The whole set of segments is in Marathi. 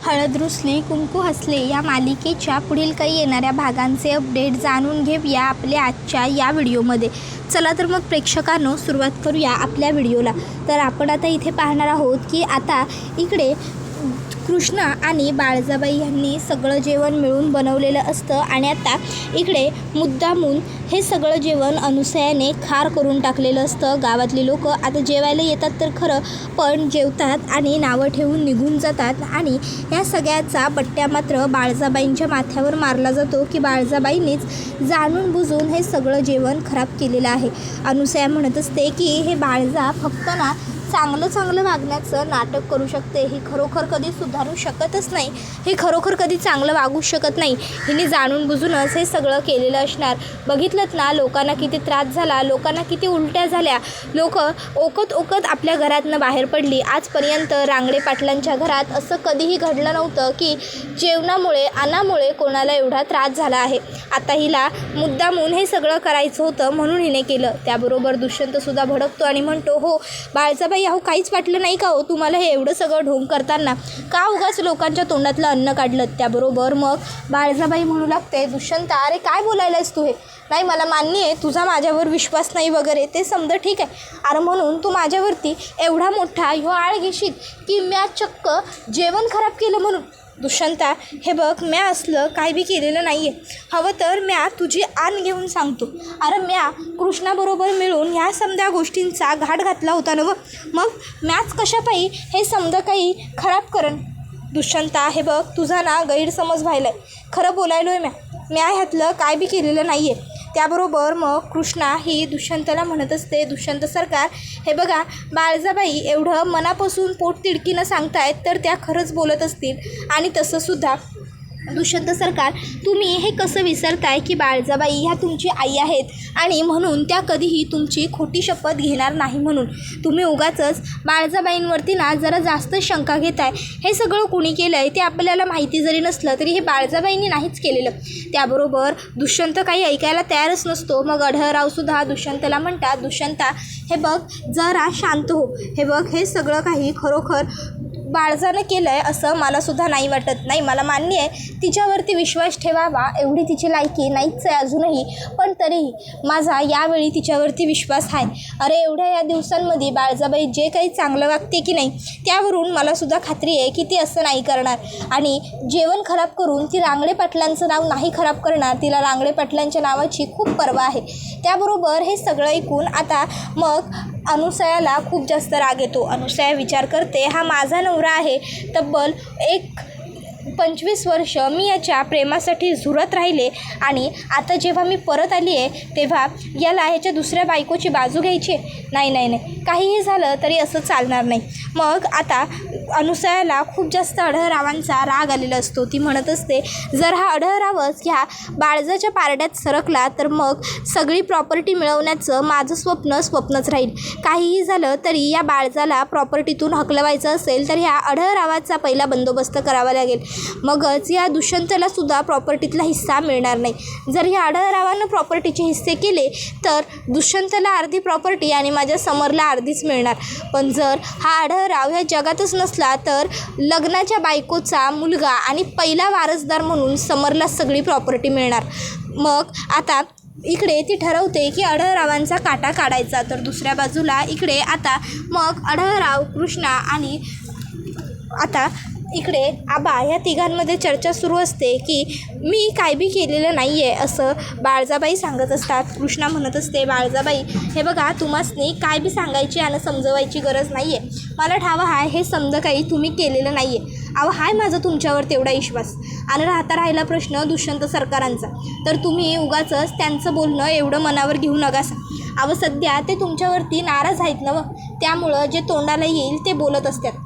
हळद रुसली कुंकू हसले या मालिकेच्या पुढील काही येणाऱ्या भागांचे अपडेट जाणून घेऊया आपल्या आजच्या या व्हिडिओमध्ये. चला तर मग प्रेक्षकांनो सुरुवात करूया आपल्या व्हिडिओला. तर आपण आता इथे पाहणार आहोत की आता इकडे कृष्णा आणि बाळजाबाई यांनी सगळं जेवण मिळून बनवलेलं असतं आणि आता इकडे मुद्दामून हे सगळं जेवण अनुसयाने खार करून टाकलेलं असतं. गावातले लोक आता जेवायला येतात तर खरं, पण जेवतात आणि नावं ठेवून निघून जातात आणि या सगळ्याचा बट्ट्या मात्र बाळजाबाईंच्या माथ्यावर मारला जातो की बाळजाबाईंनीच जाणून बुजून हे सगळं जेवण खराब केलेलं आहे. अनुसया म्हणत असते की हे बाळजा फक्त ना चांगलं वागण्याचं नाटक करू शकते, ही खरोखर कधी सुधारू शकतच नाही, ही खरोखर कधी चांगलं वागू शकत नाही, हिने जाणून बुजूनच हे सगळं केलेलं असणार. बघितलंत ना लोकांना किती त्रास झाला, लोकांना किती उलट्या झाल्या, लोक ओकत आपल्या घरातनं बाहेर पडली. आजपर्यंत रांगडे पाटलांच्या घरात असं कधीही घडलं नव्हतं की जेवणामुळे अन्नामुळे कोणाला एवढा त्रास झाला आहे. आता हिला मुद्दामून हे सगळं करायचं होतं म्हणून हिने केलं. त्याबरोबर दुष्यंतसुद्धा भडकतो आणि म्हणतो, हो बाळजाबाई, अहो काहीच वाटलं नाही का हो तुम्हाला हे एवढं सगळं ढोंग करताना, का उगाच लोकांच्या तोंडातलं अन्न काढलं. त्याबरोबर मग बाळजाबाई म्हणू लागते, दुष्यंता अरे काय बोलायलायस तू, हे नाही मला मान्य आहे तुझा माझ्यावर विश्वास नाही वगैरे, ते समजा ठीक आहे, अरे म्हणून तू माझ्यावरती एवढा मोठा ह्यो आळ घेशील की म्या चक्क जेवण खराब केलं म्हणून. दुष्यंता हे बघ, म्या असलं काय बी केलेलं नाही आहे, हवं तर म्या तुझी आण घेऊन सांगतो. अरे म्या कृष्णाबरोबर मिळून ह्या समध्या गोष्टींचा घाट घातला होता ना, मग मॅच कशापायी हे समजा काही खराब करण. दुष्यंता हे बघ, तुझा ना गैरसमज व्हायला आहे, खरं बोलायलो आहे म्या ह्यातलं काय बी केलेलं नाही आहे. त्याबरोबर मग कृष्णा ही दुष्यंताला म्हणत असते, दुष्यंत सरकार हे बघा, बाळजाबाई एवढं मनापासून पोटतिडकीनं सांगतायत तर त्या खरंच बोलत असतील. आणि तसंसुद्धा दुष्यंत सरकार तुम्ही हे कसं विसरताय की बाळजाबाई ह्या तुमची आई आहेत आणि म्हणून त्या कधीही तुमची खोटी शपथ घेणार नाही. म्हणून तुम्ही उगाचच बाळजाबाईंवरती ना जरा जास्त शंका घेताय. हे सगळं कुणी केलं आहे ते आपल्याला माहिती जरी नसलं तरी हे बाळजाबाईंनी नाहीच केलेलं. त्याबरोबर दुष्यंत काही ऐकायला तयारच नसतो. मग अढळरावसुद्धा दुष्यंतला म्हणतात, दुष्यंता हे बघ जरा शांत हो, हे बघ हे सगळं काही खरोखर बाळजानं केलं आहे असं मलासुद्धा नाही वाटत. नाही मला मान्य आहे तिच्यावरती विश्वास ठेवावा एवढी तिची लायकी नाहीच आहे अजूनही, पण तरीही माझा यावेळी तिच्यावरती विश्वास आहे. अरे एवढ्या या दिवसांमध्ये बाळजाबाई जे काही चांगलं वागते की नाही त्यावरून मलासुद्धा खात्री आहे की ती असं नाही करणार आणि जेवण खराब करून ती रांगडे पाटलांचं नाव नाही खराब करणार. तिला रांगडे पाटलांच्या नावाची खूप पर्वा आहे. त्याबरोबर हे सगळं ऐकून आता मग अनुसयाला खूप जास्त राग येतो. अनुसया विचार करते, हा माझा नवरा आहे, तब्बल 25 वर्ष मी याच्या प्रेमासाठी झुरत राहिले आणि आता जेव्हा मी परत आली आहे तेव्हा याला ह्याच्या दुसऱ्या बायकोची बाजू घ्यायची. नाही काहीही झालं तरी असं चालणार नाही. मग आता अनुसयाला खूप जास्त अढळरावांचा राग आलेला असतो. ती म्हणत असते, जर हा अढळरावच ह्या बाळजाच्या पारड्यात सरकला तर मग सगळी प्रॉपर्टी मिळवण्याचं माझं स्वप्नच राहील. काहीही झालं तरी या बाळजाला प्रॉपर्टीतून हकलवायचं असेल तर ह्या अढळरावाचा पहिला बंदोबस्त करावा लागेल, मगच या दुष्यंतला सुद्धा प्रॉपर्टीतला हिस्सा मिळणार नाही. जर ह्या अढळरावानं प्रॉपर्टीचे हिस्से केले तर दुष्यंतला अर्धी प्रॉपर्टी आणि माझ्या समरला अर्धीच मिळणार. पण जर हा अढळराव ह्या जगातच नसला तर लग्नाच्या बायकोचा मुलगा आणि पहिला वारसदार म्हणून समरला सगळी प्रॉपर्टी मिळणार. मग आता इकडे ती ठरवते की अढळरावांचा काटा काढायचा. तर दुसऱ्या बाजूला इकडे आता मग अढळराव, कृष्णा आणि आता इकडे आबा ह्या तिघांमध्ये चर्चा सुरू असते की मी काय बी केलेलं नाही आहे असं बाळजाबाई सांगत असतात. कृष्णा म्हणत असते, बाळजाबाई हे बघा, तुम्हासनी काय बी सांगायची आणि समजवायची गरज नाही आहे, मला ठावं आहे हे समजा काही तुम्ही केलेलं नाही आहे. अहो हाय माझा तुमच्यावर तेवढा विश्वास. आणि राहिला प्रश्न दुष्यंत सरकारांचा, तर तुम्ही उगाचच त्यांचं बोलणं एवढं मनावर घेऊ नकासा. अहो सध्या ते तुमच्यावरती नाराज आहेत ना, त्यामुळं जे तोंडाला येईल ते बोलत असतात.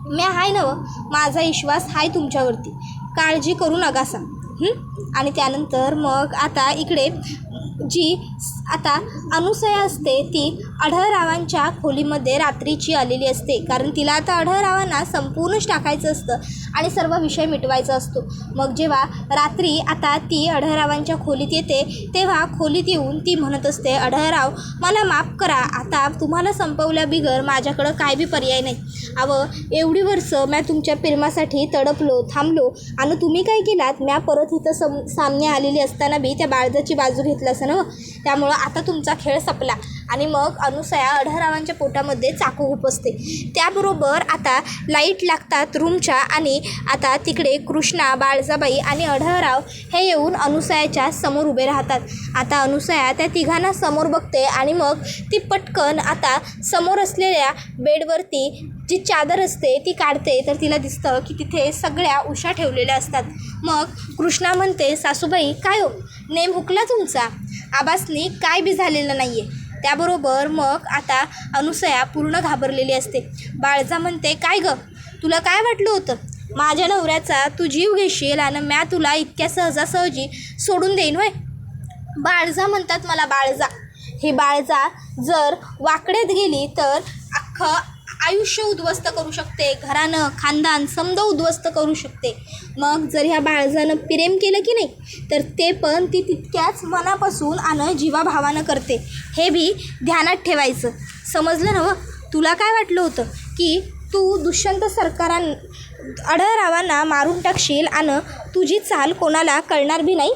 मी हाय नव, माझा विश्वास हाय तुमच्यावरती, काळजी करू नकासा. आणि त्यानंतर मग आता इकडे जी आता अनुसया असते ती आढळरावांच्या खोलीमध्ये रात्रीची आलेली असते, कारण तिला आता आढळरावांना संपूर्णच टाकायचं असतं आणि सर्व विषय मिटवायचा असतो. मग जेव्हा रात्री आता ती आढळरावांच्या खोलीत येते तेव्हा खोलीत येऊन ती म्हणत असते, आढळराव मला माफ करा, आता तुम्हाला संपवल्या बिगर माझ्याकडं काय बी पर्याय नाही. एवढी वर्षं मी तुमच्या प्रेमासाठी तडपलो थांबलो आणि तुम्ही काय केलात, मी परत इथं सामने आलेली असताना बी त्या बाळजाची बाजू घेतलं असं ना, त्यामुळं आता तुमचा खेळ संपला. आणि मग अनुसया आढळरावांच्या पोटामध्ये चाकू खुपसते. त्याबरोबर आता लाईट लागतात रूमच्या आणि आता तिकडे कृष्णा, बाळजाबाई आणि आढळराव हे येऊन अनुसयाच्या समोर उभे राहतात. आता अनुसया त्या तिघांना समोर बघते आणि मग ती पटकन आता समोर असलेल्या बेडवरती जी चादर असते ती काढते, तर तिला दिसतं की तिथे सगळ्या उशा ठेवलेल्या असतात. मग कृष्णा म्हणते, सासूबाई काय हो, नेम हुकला तुमचा, आबासनी काय बी झालेलं नाही आहे. त्याबरोबर मग आता अनुसया पूर्ण घाबरलेली असते. बाळजा म्हणते, काय गं, तुला काय वाटलं होतं माझ्या नवऱ्याचा तू जीव घेशील आणि म्या तुला इतक्या सहजासहजी सोडून देईन होय. बाळजा म्हणतात, मला बाळजा, ही बाळजा जर वाकड्यात गेली तर अख्खं आयुष्य उद्ध्वस्त करू शकते, घरानं खानदान समजा उद्ध्वस्त करू शकते. मग जर ह्या बाळजानं प्रेम केलं की नाही तर ते पण ती तितक्याच मनापासून आणि जीवाभावानं करते, हे बी ध्यानात ठेवायचं. समजलं ना? तुला काय वाटलं होतं की तू दुष्यंत सरकारां आढळरावांना मारून टाकशील आणि तुझी चाल कोणाला कळणार बी नाही?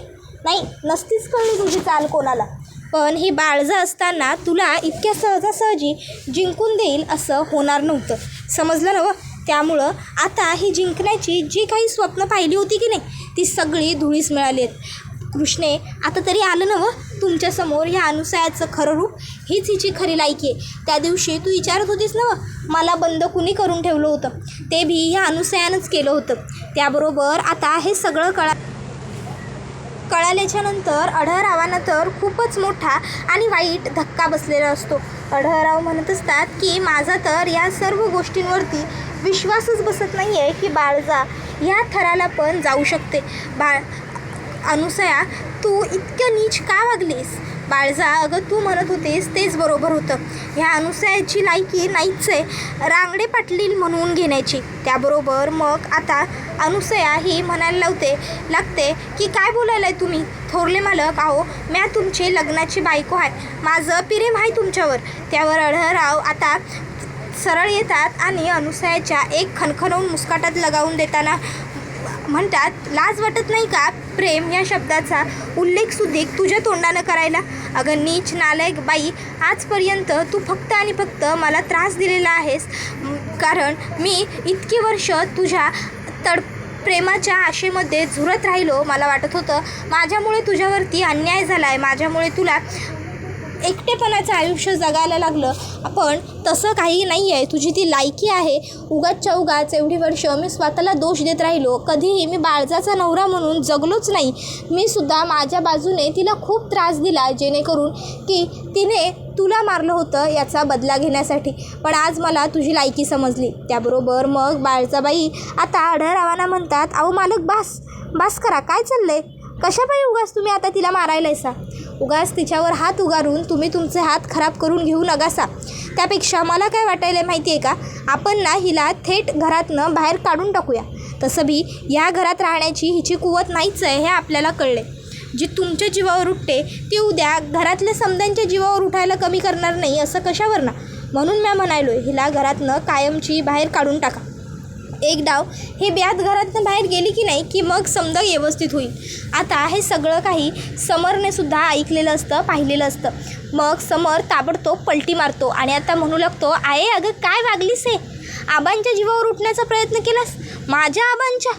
नसतीच कळली तुझी चाल कोणाला. पण ही बाळजा असताना तुला इतक्या सहजासहजी जिंकून देईल असं होणार नव्हतं. समजलं ना? त्यामुळं आता ही जिंकण्याची जी काही स्वप्न पाहिली होती की नाही ती सगळी धुळीस मिळाली आहेत. कृष्णे, आता तरी आलं ना तुमच्यासमोर ह्या अनुसयाचं खरं रूप, हीच हिची खरी लायकी आहे. त्या दिवशी तू विचारत होतीस ना मला बंद कुणी करून ठेवलं होतं, ते बी ह्या अनुसयानंच केलं होतं. त्याबरोबर आता हे सगळं कळाल्याच्या नंतर आढळरावांना तर खूपच मोठा आणि वाईट धक्का बसलेला असतो. आढळराव म्हणत असतात की माझा तर या सर्व गोष्टींवरती विश्वासच बसत नाही आहे की बाळजा ह्या थराला पण जाऊ शकते. अनुसया, तू इतकं नीच का वागलीस? बाळजा, अगं तू म्हणत होतेस तेच बरोबर होतं, ह्या अनुसयाची लायकी नाहीच आहे रांगडे पाटील म्हणून घेण्याची. त्याबरोबर मग आता अनुसया ही म्हणायला लागते की काय बोलायला आहे तुम्ही थोरले मालक, म्या तुमची लग्नाची बायको आहे, माझं प्रेम आहे तुमच्यावर. त्यावर आढळराव आता सरळ येतात आणि अनुसयाच्या एक खणखणवून मुस्काटात लगावून देताना म्हणतात, लाज वाटत नाही का प्रेम या शब्दाचा उल्लेख सुद्धा तुझ्या तोंडानं करायला? अगं नीच नालायक बाई, आजपर्यंत तू फक्त आणि फक्त मला त्रास दिलेला आहेस, कारण मी इतकी वर्ष तुझ्या प्रेमाच्या आशेमध्ये झुरत राहिलो. मला वाटत होतं माझ्यामुळे तुझ्यावरती अन्याय झाला आहे, माझ्यामुळे तुला एकटेपणाचं आयुष्य जगायला लागलं, पण तसं काही नाही आहे. तुझी ती लायकी आहे. उगाचच्या उगाच एवढी वर्ष मी स्वतःला दोष देत राहिलो, कधीही मी बाळजाचा नवरा म्हणून जगलोच नाही. मी सुद्धा माझ्या बाजूने तिला खूप त्रास दिला, जेणेकरून की तिने तुला मारलं होतं याचा बदला घेण्यासाठी, पण आज मला तुझी लायकी समजली. त्याबरोबर मग बाळजाबाई आता आढळरावांना म्हणतात, मालक बास करा, काय चाललंय, कशापायी उगाच तुम्ही आता तिला मारायलायसा? उगाच तिच्यावर हात उगारून तुम्ही तुमचे हात खराब करून घेऊ नकासा. त्यापेक्षा मला काय वाटायला माहिती आहे का, आपण ना हिला थेट घरातनं बाहेर काढून टाकूया. तसं बी या घरात राहण्याची हिची कुवत नाहीच आहे हे आपल्याला कळले. जी तुमच्या जीवावर उठते ती उद्या घरातल्या समद्यांच्या जीवावर उठायला कमी करणार नाही, असं कशावर ना. म्हणून मी म्हणालो हिला घरातनं कायमची बाहेर काढून टाका. एक डाव हे ब्यात घरातनं बाहेर गेली की नाही की मग समजा व्यवस्थित होईल. आता हे सगळं काही समरने सुद्धा ऐकलेलं असतं, पाहिलेलं असतं. मग समर ताबडतोब पलटी मारतो आणि आता म्हणू लागतो, आहे अगं काय वागलीस हे, आबांच्या जीवावर उठण्याचा प्रयत्न केलास, माझ्या आबांच्या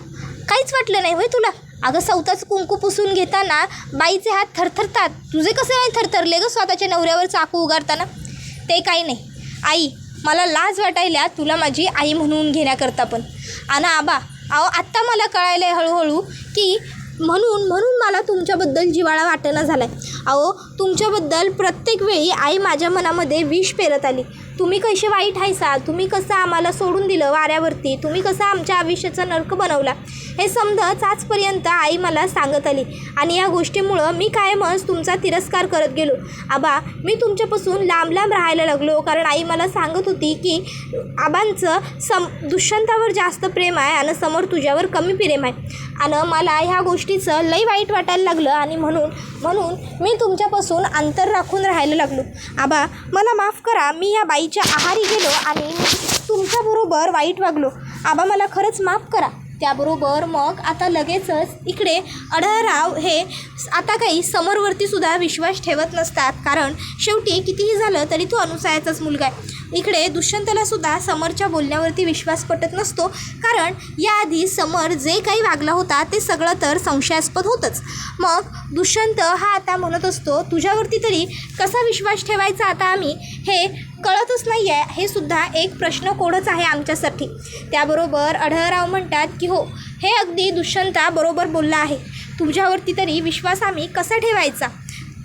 काहीच वाटलं नाही होय तुला? अगं सवताचं कुंकू पुसून घेताना बाईचे हात थरथरतात, तुझे कसे नाही थरथरले गं स्वतःच्या नवऱ्यावर चाकू उगारताना? ते काही नाही आई, मला लाज वाटायला तुला माझी आई म्हणून घेण्याकरता, पण आणि आबा आत्ता मला कळायलं आहे हळूहळू की म्हणून मला तुमच्याबद्दल जिव्हाळा वाटेना झाला आहे. तुमच्याबद्दल प्रत्येक वेळी आई माझ्या मनामध्ये विष पेरत आली, तुम्ही कसे वाईट आहेसा, तुम्ही कसं आम्हाला सोडून दिलं वाऱ्यावरती, तुम्ही कसं आमच्या आयुष्याचा नरक बनवला, हे समजच आजपर्यंत आई मला सांगत आली. आणि या गोष्टीमुळं मी कायमच तुमचा तिरस्कार करत गेलो. आबा, मी तुमच्यापासून लांब लांब राहायला लागलो, कारण आई मला सांगत होती की आबांचं दुष्यंतावर जास्त प्रेम आहे आणि समोर तुझ्यावर कमी प्रेम आहे. आणि मला ह्या गोष्टीचं लई वाईट वाटायला लागलं आणि म्हणून मी तुमच्यापासून अंतर राखून राहायला लागलो. आबा, मला माफ करा, मी या बाईच्या आहारी गेलो आणि तुमच्याबरोबर वाईट वागलो. आबा, मला खरंच माफ करा. त्याबरोबर मग आता लगेचच इकडे अढळराव हे आता काही समरवरती सुद्धा विश्वास ठेवत नसतात, कारण शेवटी कितीही झालं तरी तो अनुसयाचाच मुलगा आहे. इकडे दुष्यंतला सुद्धा समरच्या बोलण्यावरती विश्वास पटत नसतो, कारण याआधी समर जे काही वागला होता ते सगळं तर संशयास्पद होतंच. मग दुष्यंत हा आता म्हणत असतो, तुझ्यावरती तरी कसा विश्वास ठेवायचा आता आम्ही, हे कळतच नाही आहे. हे सुद्धा एक प्रश्न कोडच आहे आमच्यासाठी. त्याबरोबर अढळराव म्हणतात की हो, हे अगदी दुष्यंता बरोबर बोलला आहे. तुझ्यावरती तरी विश्वास आम्ही कसा ठेवायचा,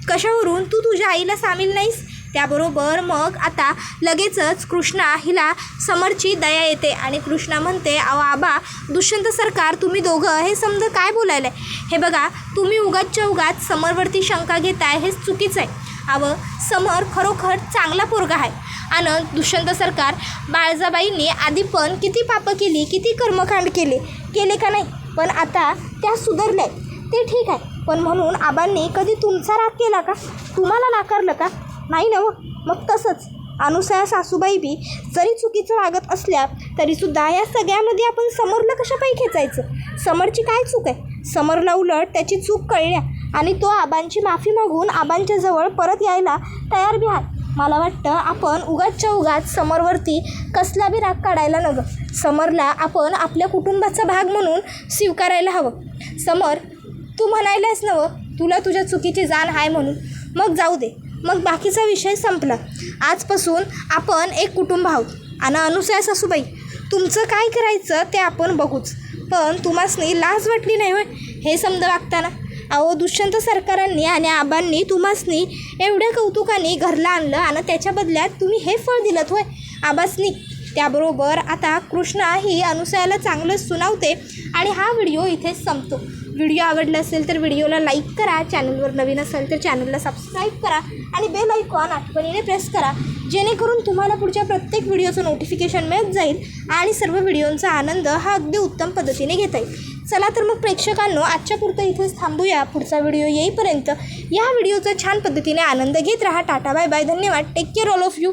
कशावरून तू तुझ्या आईला सामील नाहीस. त्याबरोबर मग आता लगेचच कृष्णा हिला समरची दया येते आणि कृष्णा म्हणते, अहो आबा, दुष्यंत सरकार, तुम्ही दोघं हे समजा काय बोलायला आहे. हे बघा, तुम्ही उगाचच्या उगाच समरवरती शंका घेताय, हेच चुकीचं आहे. अहो, समर खरोखर चांगला पोरगा आहे. आणि दुष्यंत सरकार, बाळजाबाईंनी आधी पण किती पापं केली, किती कर्मकांड केले का नाही, पण आता त्या सुधारल्या, ते ठीक आहे. पण म्हणून आबांनी कधी तुमचा राग केला का, तुम्हाला नाकारलं का, नाही ना. मग तसंच अनुसया सासूबाई बी जरी चुकीचं वागत असल्या तरीसुद्धा या सगळ्यामध्ये आपण समरला कशापायी खेचायचं. समरची काय चूक आहे, समरला उलट त्याची चूक कळल्या आणि तो आबांची माफी मागून आबांच्या जवळ परत यायला तयार बी आहे. मला वाटतं आपण उगाचच्या उगाच समरवरती कसला बी राग काढायला नको. समरला आपण आपल्या कुटुंबाचा भाग म्हणून स्वीकारायला हवं. समर, तू म्हणायलास नवं तुला तुझ्या चुकीची जाण आहे म्हणून, मग जाऊ दे, मग बाकीचा विषय संपला. आजपासून आपण एक कुटुंब आहोत. आणि अनुसया सासूबाई, तुमचं काय करायचं ते आपण बघूच, पण तुम्हासनी लाज वाटली नाही होय हे समजा वागताना. अहो, दुष्यंत सरकारांनी आणि आबांनी तुम्हासनी एवढ्या कौतुकाने घरला आणलं आणि त्याच्या बदल्यात तुम्ही हे फळ दिलं होय आबासनी. त्याबरोबर आता कृष्णा ही अनुसयाला चांगलंच सुनावते आणि हा व्हिडिओ इथेच संपतो. व्हिडिओ आवडला असेल तर व्हिडिओला लाईक करा, चॅनलवर नवीन असेल तर चॅनलला सबस्क्राईब करा आणि बेल आयकॉन आठवणीने प्रेस करा, जेणेकरून तुम्हाला पुढच्या प्रत्येक व्हिडिओचं नोटिफिकेशन मिळत जाईल आणि सर्व व्हिडिओंचा आनंद हा अगदी उत्तम पद्धतीने घेता येईल. चला तर मग प्रेक्षकांनो, आजच्या पुरतं इथेच थांबूया. पुढचा व्हिडिओ येईपर्यंत या व्हिडिओचा छान पद्धतीने आनंद घेत राहा. टाटा, बाय बाय, धन्यवाद, take care all of you.